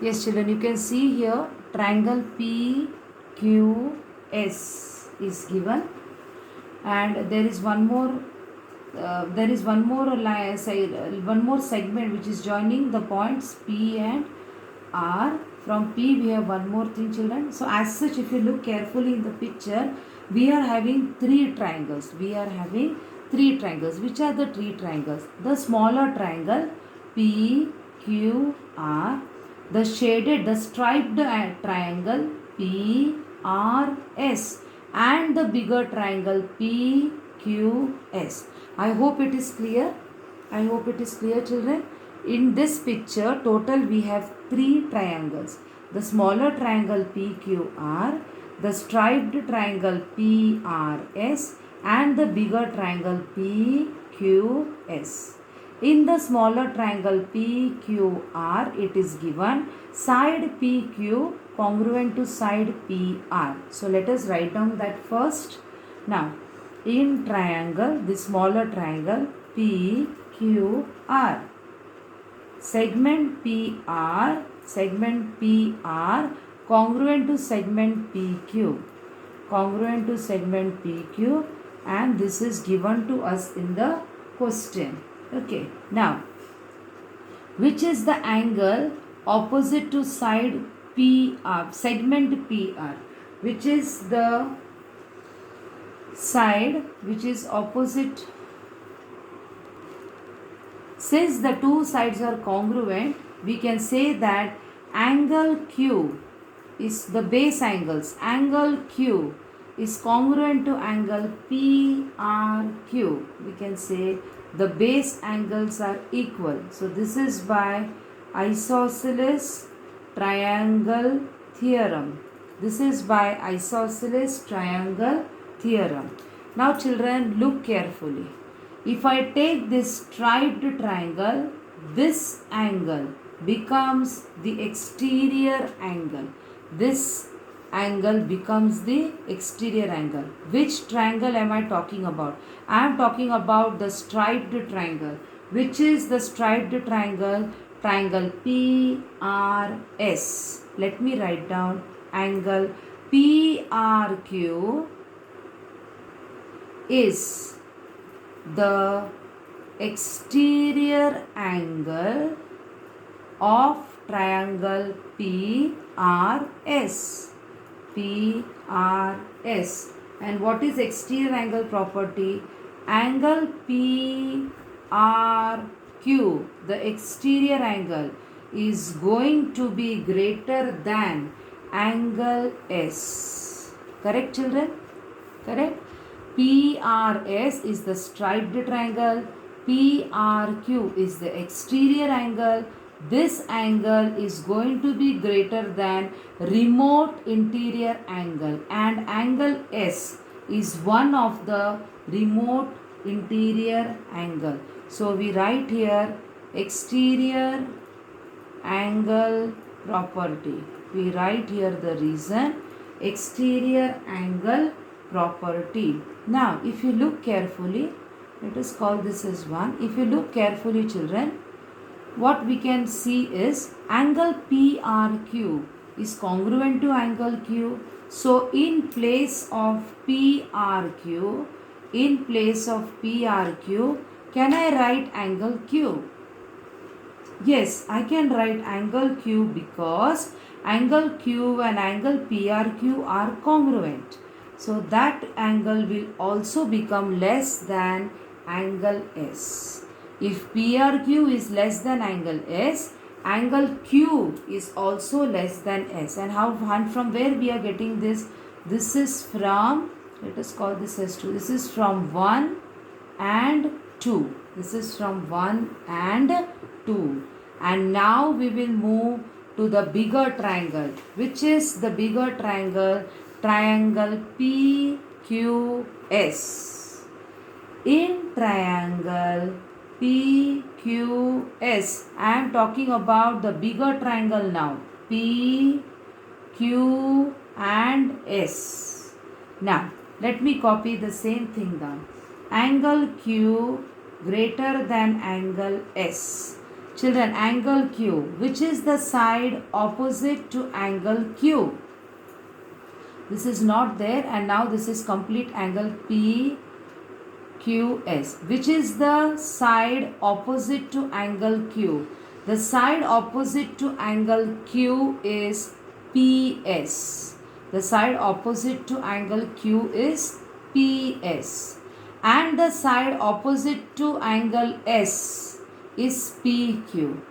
Yes, children, you can see here triangle PQS is given, and there is one more. One more segment which is joining the points P and R. From P we have one more thing, children. So as such, if you look carefully in the picture, we are having three triangles. Which are the three triangles? The smaller triangle PQR, the shaded, the striped triangle PRS, and the bigger triangle PQS. I hope it is clear. I hope it is clear, children. In this picture, total we have three triangles. The smaller triangle PQR, the striped triangle PRS, and the bigger triangle PQS. In the smaller triangle PQR, it is given side PQ congruent to side PR. So let us write down that first. Now, in triangle, the smaller triangle PQR, segment PR congruent to segment PQ, and this is given to us in the question. Okay, now which is the angle opposite to side PR, segment PR? Which is the side which is opposite? Since the two sides are congruent, we can say that angle Q is the base angles. Angle Q is congruent to angle PRQ. We can say the base angles are equal. So this is by isosceles triangle theorem. Now children, look carefully. If I take this striped triangle, this angle becomes the exterior angle. This angle becomes the exterior angle. Which triangle am I talking about? I am talking about the striped triangle. Which is the striped triangle? Triangle PRS. Let me write down angle PRQ is the exterior angle of triangle PRS. And what is exterior angle property? Angle PRQ, the exterior angle, is going to be greater than angle S. Correct, children? Correct? PRS is the striped triangle. PRQ is the exterior angle. This angle is going to be greater than remote interior angle, and angle S is one of the remote interior angle. So we write here exterior angle property. We write here the reason, exterior angle property. Now if you look carefully, let us call this as 1. If you look carefully, children, what we can see is angle PRQ is congruent to angle Q. So in place of PRQ, can I write angle Q? Yes, I can write angle Q because angle Q and angle PRQ are congruent. So that angle will also become less than angle S. If PRQ is less than angle S, angle Q is also less than S. And from where we are getting this? This is from, let us call this as 2. This is from 1 and 2. And now we will move to the bigger triangle. Which is the bigger triangle? Triangle PQS. In triangle PQS, I am talking about the bigger triangle now. P, Q and S. Now, let me copy the same thing down. Angle Q greater than angle S. Children, angle Q. Which is the side opposite to angle Q? This is not there, and now this is complete angle PQS. Which is the side opposite to angle Q? The side opposite to angle Q is PS. The side opposite to angle Q is PS. And the side opposite to angle S is PQ.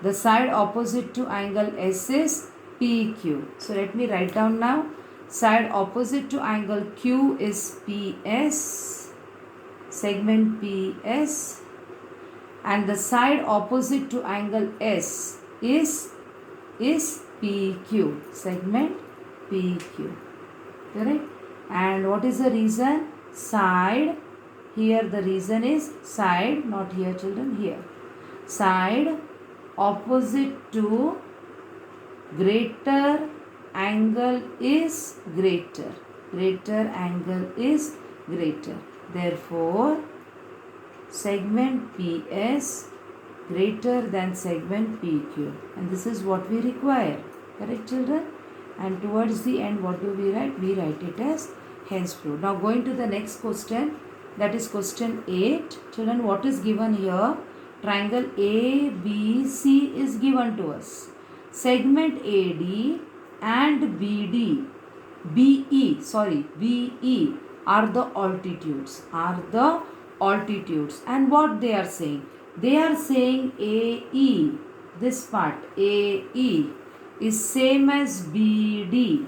The side opposite to angle S is PQ. So let me write down now. Side opposite to angle Q is PS, segment PS, and the side opposite to angle S is PQ, segment PQ. Correct? And what is the reason? Side. Here the reason is side, not here children, here. Side opposite to greater angle is greater. Greater angle is greater. Therefore, segment PS greater than segment PQ. And this is what we require. Correct children? And towards the end, what do we write? We write it as hence proved. Now going to the next question. That is question 8. Children, what is given here? Triangle ABC is given to us. Segment AD and BE are the altitudes. And what they are saying? They are saying AE, this part AE is same as BD.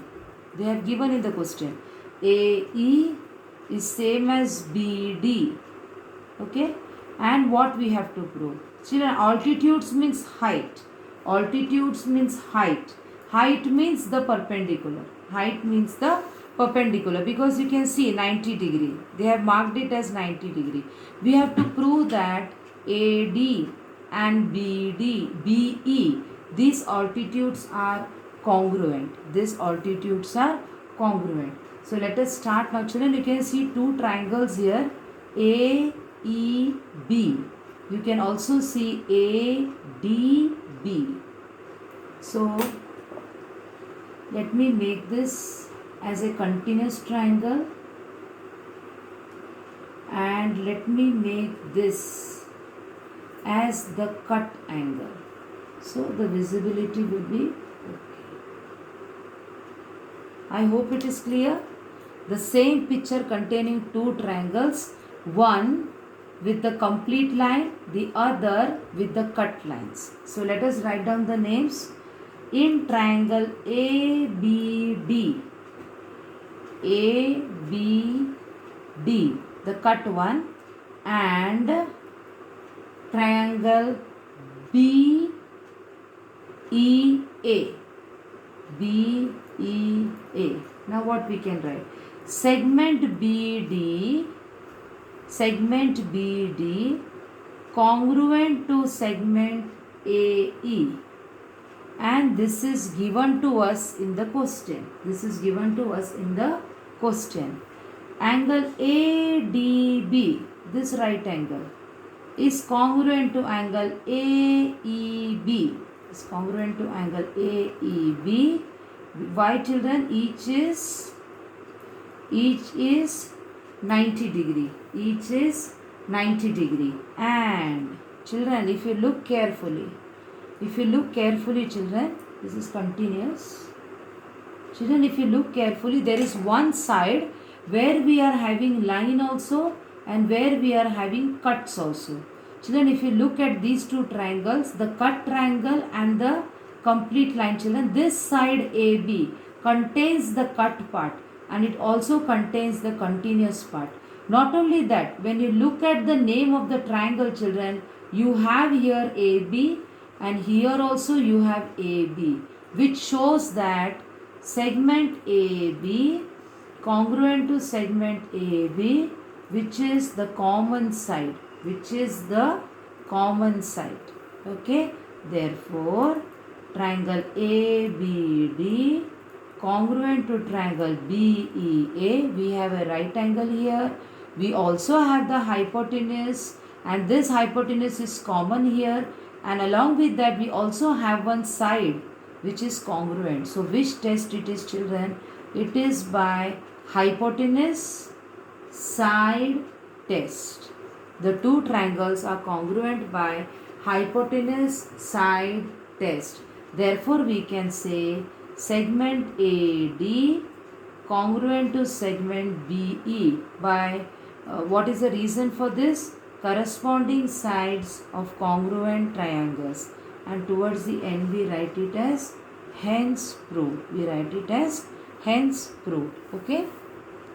They have given in the question. AE is same as BD. Okay? And what we have to prove? Children, altitudes means height. Altitudes means height. Height means the perpendicular. Height means the perpendicular, because you can see 90 degree. They have marked it as 90 degree. We have to prove that AD and BE, these altitudes are congruent. These altitudes are congruent. So let us start now children. You can see two triangles here, AEB. You can also see ADB. So let me make this as a continuous triangle, and let me make this as the cut angle. So the visibility will be okay. I hope it is clear. The same picture containing two triangles, one with the complete line, the other with the cut lines. So let us write down the names. In triangle ABD, the cut one, and triangle BEA. Now what we can write? Segment BD congruent to segment AE. And this is given to us in the question. Angle ADB, this right angle, is congruent to angle AEB. Why children? Each is 90 degree. And children, if you look carefully children, this is continuous. Children, if you look carefully, there is one side where we are having line also and where we are having cuts also. Children, if you look at these two triangles, the cut triangle and the complete line, children, this side AB contains the cut part and it also contains the continuous part. Not only that, when you look at the name of the triangle, children, you have here AB and here also you have AB, which shows that segment AB congruent to segment AB, which is the common side. Okay, therefore triangle ABD congruent to triangle BEA. We have a right angle here. We also have the hypotenuse, and this hypotenuse is common here. And along with that we also have one side which is congruent. So which test it is, children? It is by hypotenuse side test. The two triangles are congruent by hypotenuse side test. Therefore we can say segment AD congruent to segment BE by what is the reason for this? Corresponding sides of congruent triangles, and towards the end we write it as hence proved. We write it as hence proved. Okay.